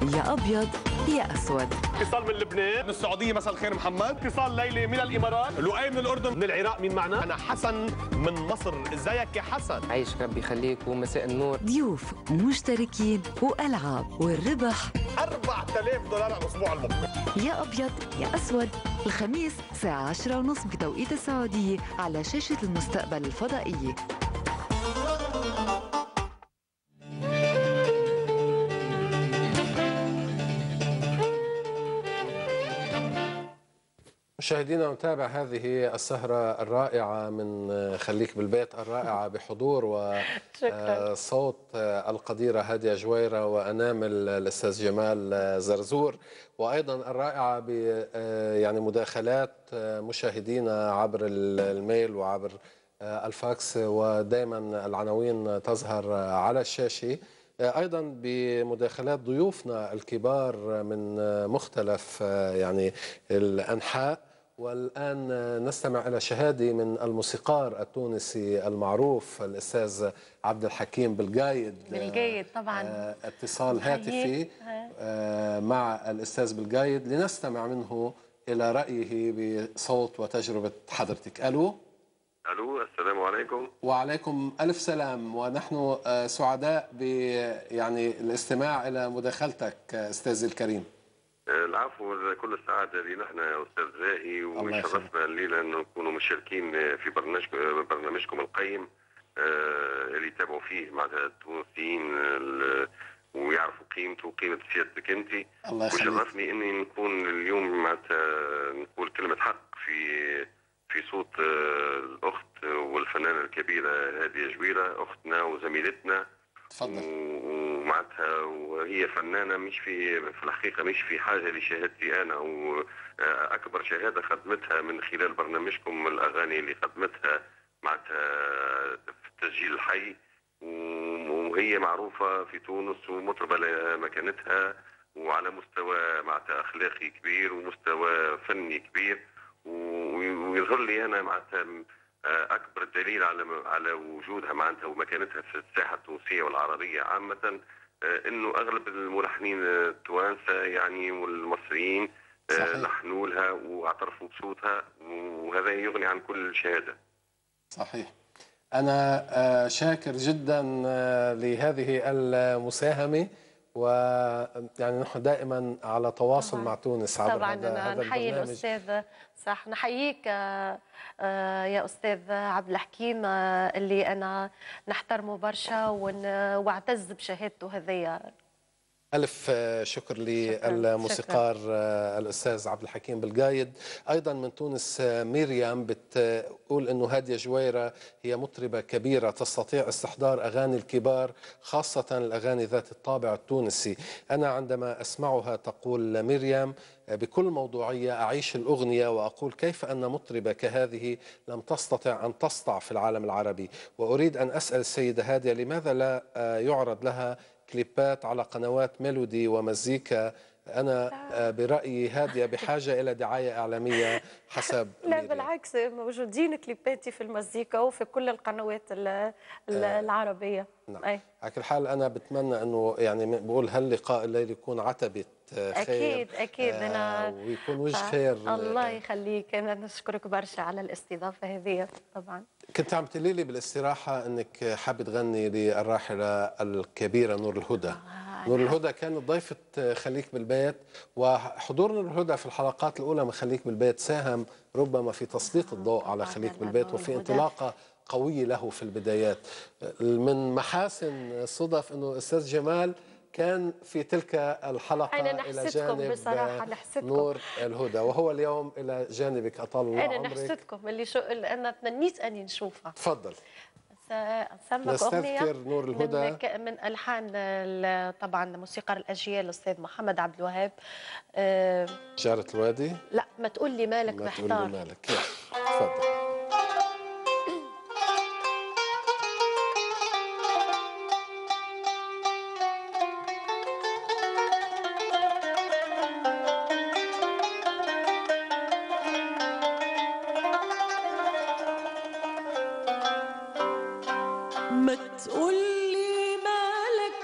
يا أبيض يا أسود. اتصال من لبنان. من السعودية مساء الخير محمد. اتصال ليلى من الإمارات. لؤي من الأردن. من العراق مين معنا؟ أنا حسن من مصر. ازيك يا حسن؟ عيش ربي يخليك ومساء النور. ضيوف ومشتركين وألعاب والربح $4000 على الأسبوع المقبل. يا أبيض يا أسود، الخميس الساعة 10:30 بتوقيت السعودية على شاشة المستقبل الفضائية. مشاهدينا نتابع هذه السهرة الرائعة من خليك بالبيت، الرائعة بحضور وصوت القديرة هادية جويرة وأنامل الأستاذ جمال زرزور، وأيضا الرائعة ب يعني مداخلات مشاهدينا عبر الميل وعبر الفاكس، ودائما العناوين تظهر على الشاشة، أيضا بمداخلات ضيوفنا الكبار من مختلف يعني الأنحاء. والآن نستمع إلى شهادة من الموسيقار التونسي المعروف الأستاذ عبد الحكيم بالقايد طبعا. اتصال هاتفي مع الأستاذ بالقايد لنستمع منه إلى رأيه بصوت وتجربة حضرتك. ألو. الو، السلام عليكم. وعليكم الف سلام، ونحن سعداء يعني الاستماع الى مداخلتك استاذي الكريم. العفو، كل السعاده لي نحن يا استاذ زاهي، وشرفنا الليله انه نكونوا مشاركين في برنامجكم القيم اللي يتابعوا فيه مع التونسيين ويعرفوا قيمته وقيمه سيادتك انت. الله يخليك. وشرفني اني نكون اليوم معناتها نقول كلمه حق في صوت الأخت والفنانة الكبيرة هادية جويرة، أختنا وزميلتنا. تفضل. ومعناتها وهي فنانة مش في الحقيقة مش في حاجة لشهادتي أنا، وأكبر شهادة خدمتها من خلال برنامجكم الأغاني اللي خدمتها معناتها في التسجيل الحي، وهي معروفة في تونس ومطربة لمكانتها وعلى مستوى معناتها أخلاقي كبير ومستوى فني كبير. ويظهر لي انا معناتها اكبر دليل على وجودها معناتها ومكانتها في الساحه التونسيه والعربيه عامه، انه اغلب الملحنين التوانسه يعني والمصريين لحنوا لها واعترفوا بصوتها، وهذا يغني عن كل شهاده. صحيح. انا شاكر جدا لهذه المساهمه، ويعني نحن دائما على تواصل طبعا. مع تونس عبر طبعا هذا نحيي الأستاذ. صح، نحييك يا أستاذ عبد الحكيم اللي أنا نحترمه برشا واعتز بشهادته هذيا. ألف شكر للموسيقار الأستاذ عبد الحكيم بالقايد. أيضا من تونس ميريام بتقول أنه هادية جويرة هي مطربة كبيرة تستطيع استحضار أغاني الكبار، خاصة الأغاني ذات الطابع التونسي. أنا عندما أسمعها، تقول ميريام بكل موضوعية، أعيش الأغنية وأقول كيف أن مطربة كهذه لم تستطع أن تسطع في العالم العربي. وأريد أن أسأل السيدة هادية لماذا لا يعرض لها كليبات على قنوات ميلودي ومزيكا؟ أنا برأيي هادية بحاجة إلى دعاية إعلامية حسب لا بالعكس، موجودين كليباتي في المزيكا وفي كل القنوات العربية. نعم. على كل حال أنا بتمنى أنه يعني بقول هاللقاء الليل يكون عتبة خير. أكيد أنا ويكون وجه خير. الله يخليك، أنا نشكرك برشا على الاستضافة هذه. طبعا كنت عم تقولي لي بالاستراحة أنك حابة تغني للراحلة الكبيرة نور الهدى. نور الهدى كانت ضيفة خليك بالبيت، وحضور نور الهدى في الحلقات الأولى من خليك بالبيت ساهم ربما في تسليط الضوء على خليك بالبيت وفي انطلاقة قوية له في البدايات. من محاسن الصدف أنه أستاذ جمال كان في تلك الحلقة إلى جانب بصراحة نور الهدى، وهو اليوم إلى جانبك أطال الله عمرك. أنا نحسدكم اللي أنا تمنيت أني نشوفها. تفضل. سأسمعك أغنية نور الهدى من ألحان طبعا موسيقار الأجيال الأستاذ محمد عبد الوهاب. جارة الوادي. لا، ما تقول لي مالك محتار. ما تقول لي مالك. تفضل. ما تقولي مالك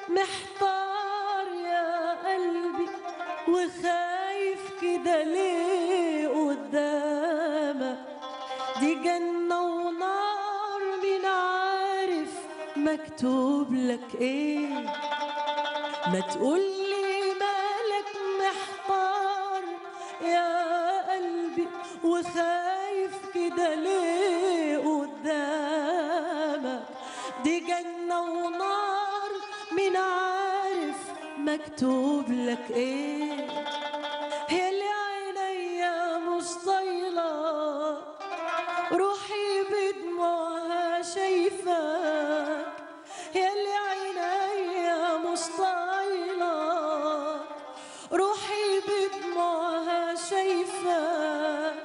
محتار يا وخايف كده ليه قدامك؟ دي جنة ونار مين عارف مكتوب لك ايه؟ ما تقولي مالك محتار يا قلبي وخايف كده ليه قدامك؟ دي جنة ونار مين عارف مكتوب لك ايه؟ يا اللي عينيا مش طايلة روحي بدموعها شايفاك، يا اللي عينيا مش طايلة روحي بدموعها شايفاك،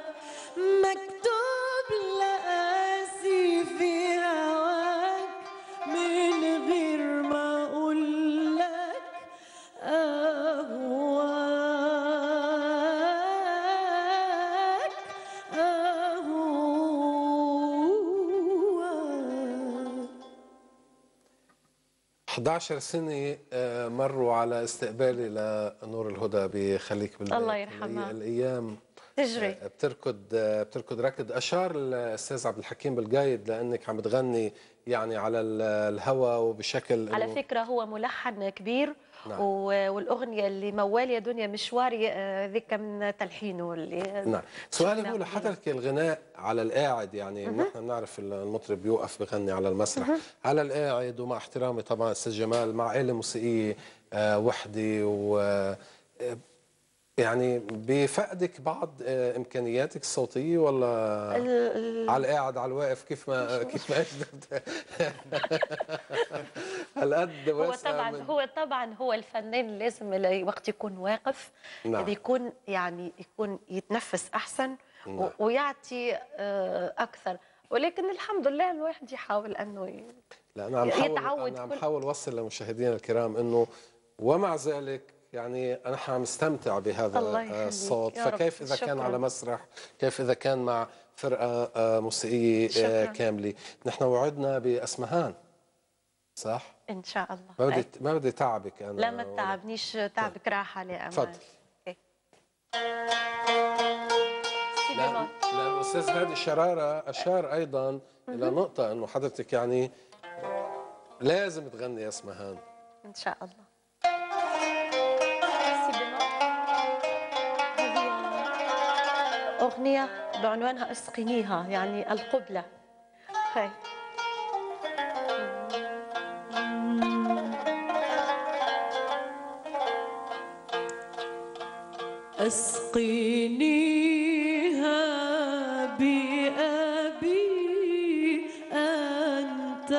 مكتوب لقاسي في هواك من غير ما اقول لك أهواك أهواك. 11 سنة مروا على استقبالي لنور الهدى بخليك بالبيت. الله يرحمها. الأيام تجري. بتركض ركض. أشار الأستاذ عبد الحكيم بالقايد لأنك عم تغني يعني على الهوى وبشكل على فكرة هو ملحن كبير. نعم. والأغنية اللي موال يا دنيا مشواري ذيك من تلحينه اللي نعم. سؤالي هو لحضرتك الغناء على القاعد، يعني نحن بنعرف المطرب بيوقف بغني على المسرح على القاعد، ومع احترامي طبعا أستاذ جمال مع آلة موسيقية وحدي، و يعني بفقدك بعض امكانياتك الصوتيه ولا على القاعد على الواقف كيف ما اجدد هالقد واسع؟ هو طبعا هو الفنان لازم وقت يكون واقف. نعم. يكون يتنفس احسن. نعم. ويعطي اكثر، ولكن الحمد لله الواحد يحاول انه لا انا عم حاول اوصل لمشاهدينا الكرام انه ومع ذلك يعني أنا عم استمتع بهذا الصوت. فكيف إذا كان على مسرح، كيف إذا كان مع فرقة موسيقية كاملة. نحن وعدنا بأسمهان صح؟ إن شاء الله. ما بدي تعبك أنا. لا ما تعبنيش، تعبك راحة يا أمان. تفضل. لا الأستاذ هادي الشرارة أشار أيضا إلى نقطة أنه حضرتك يعني لازم تغني أسمهان. إن شاء الله. أغنية بعنوانها اسقنيها، يعني القبلة. خير. اسقنيها بأبي أنت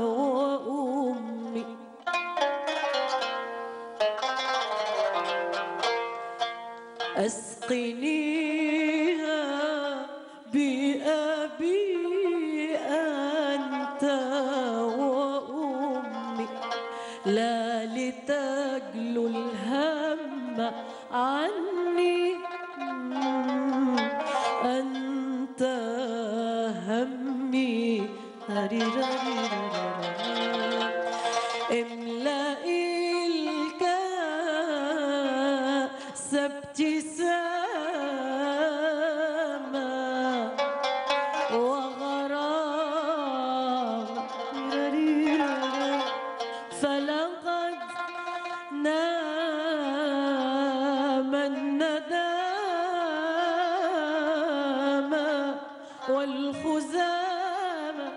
وأمي، اسقنيها بأبي أنت وأمي، لا لتجلو الهم عني، أنت همي. املئي الكاس ابتسامة وغرام، فلقد نام الندامة والخزامة،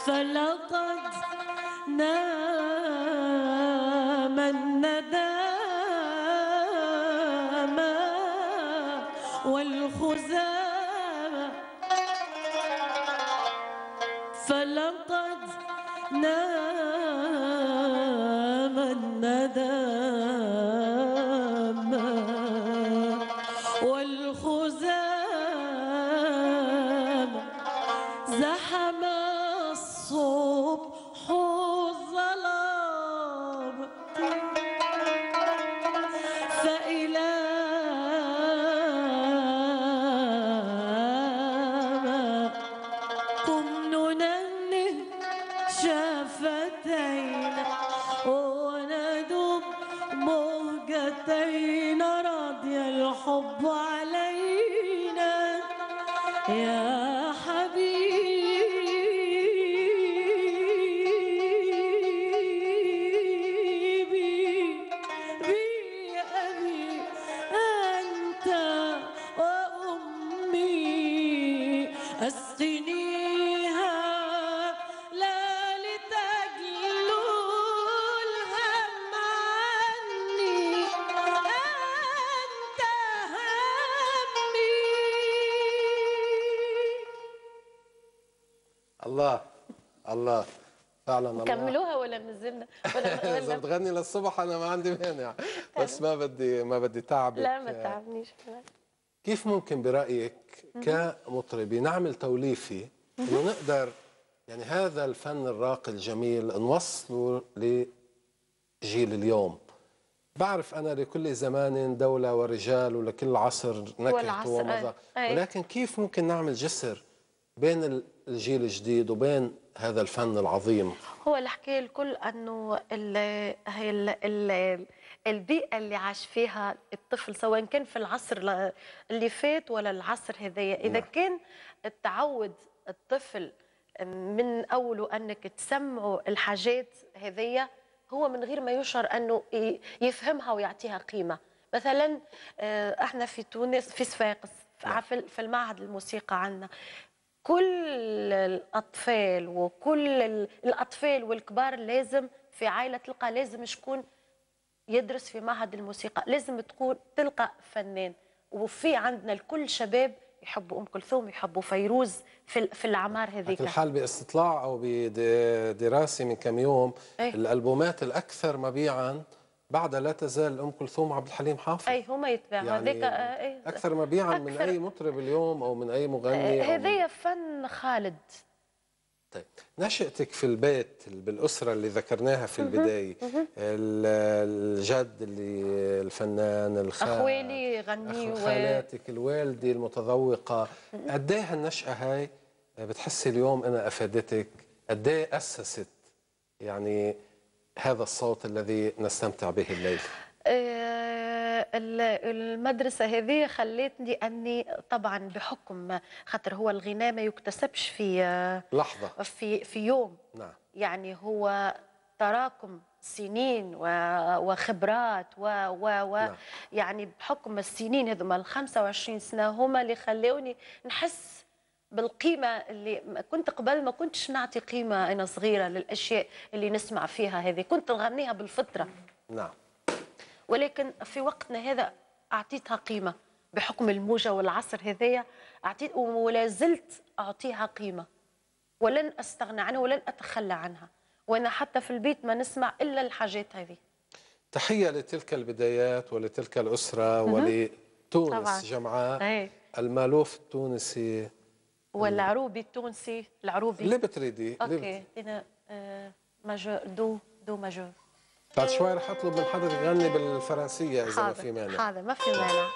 فلقد نام الندامة والخزامة، فلقد نام الندامة والخزامة، زحم الصبح الظلام، فإلى أتينا راضي الحب علينا يا حبيبي بي أبي أنت وأمي أسقنيها لا لتجلو الهم عني أنت همي. الله الله فعلا الله. كملوها ولا نزلنا ولا اذا بتغني للصبح انا ما عندي مانع، بس ما بدي تعبك. لا ما تعبنيش. كيف ممكن برأيك كمطربي نعمل توليفي انه نقدر يعني هذا الفن الراقي الجميل نوصله لجيل اليوم؟ بعرف أنا لكل زمان دولة ورجال ولكل عصر نكهة ومذاق، ولكن كيف ممكن نعمل جسر بين الجيل الجديد وبين هذا الفن العظيم؟ هو الحكاية الكل أنه البيئة اللي عاش فيها الطفل سواء كان في العصر اللي فات ولا العصر هذايا، إذا كان تعود الطفل من أوله أنك تسمعه الحاجات هذيا هو من غير ما يشعر أنه يفهمها ويعطيها قيمة. مثلا احنا في تونس في صفاقس في المعهد الموسيقى عندنا كل الأطفال وكل الأطفال والكبار لازم في عائلة تلقى لازم شكون يدرس في معهد الموسيقى، لازم تلقى فنان. وفي عندنا الكل شباب يحبوا أم كلثوم يحبوا فيروز في الأعمار هذيك. الحال باستطلاع أو بدراسة من كم يوم الألبومات الأكثر مبيعاً بعدها لا تزال أم كلثوم وعبد الحليم حافظ. أي هما يتباعوا يعني هذيك أكثر مبيعاً من أي مطرب اليوم أو من أي مغني. هذايا فن خالد. طيب نشأتك في البيت بالأسرة اللي ذكرناها في البداية، الجد اللي الفنان، الخال، أخوالي يغنيوا، خالاتك، الوالدة المتذوقة، قد ايه هالنشأة هاي بتحسي اليوم أنا أفادتك؟ قد ايه أسست يعني هذا الصوت الذي نستمتع به الليل؟ المدرسة هذه خلتني أني طبعا بحكم خاطر هو الغناء ما يكتسبش في لحظة في يوم. نعم. يعني هو تراكم سنين وخبرات نعم. يعني بحكم السنين هذوما ال 25 سنة هما اللي خلوني نحس بالقيمة اللي كنت قبل ما كنتش نعطي قيمة أنا صغيرة للأشياء اللي نسمع فيها هذه، كنت نغنيها بالفطرة. نعم. ولكن في وقتنا هذا أعطيتها قيمة بحكم الموجة والعصر هذايا، أعطيت ولا زلت أعطيها قيمة ولن أستغنى عنها ولن أتخلى عنها، وأنا حتى في البيت ما نسمع إلا الحاجات هذه. تحية لتلك البدايات ولتلك الأسرة ولتونس طبعاً. جمعاء، المالوف التونسي والعروبي التونسي، العروبي اللي بتريدي. اوكي انا ماجور دو ماجور. بعد شوي رح اطلب من حضرتك تغني بالفرنسيه اذا ما في مانع. حاضر ما في مانع.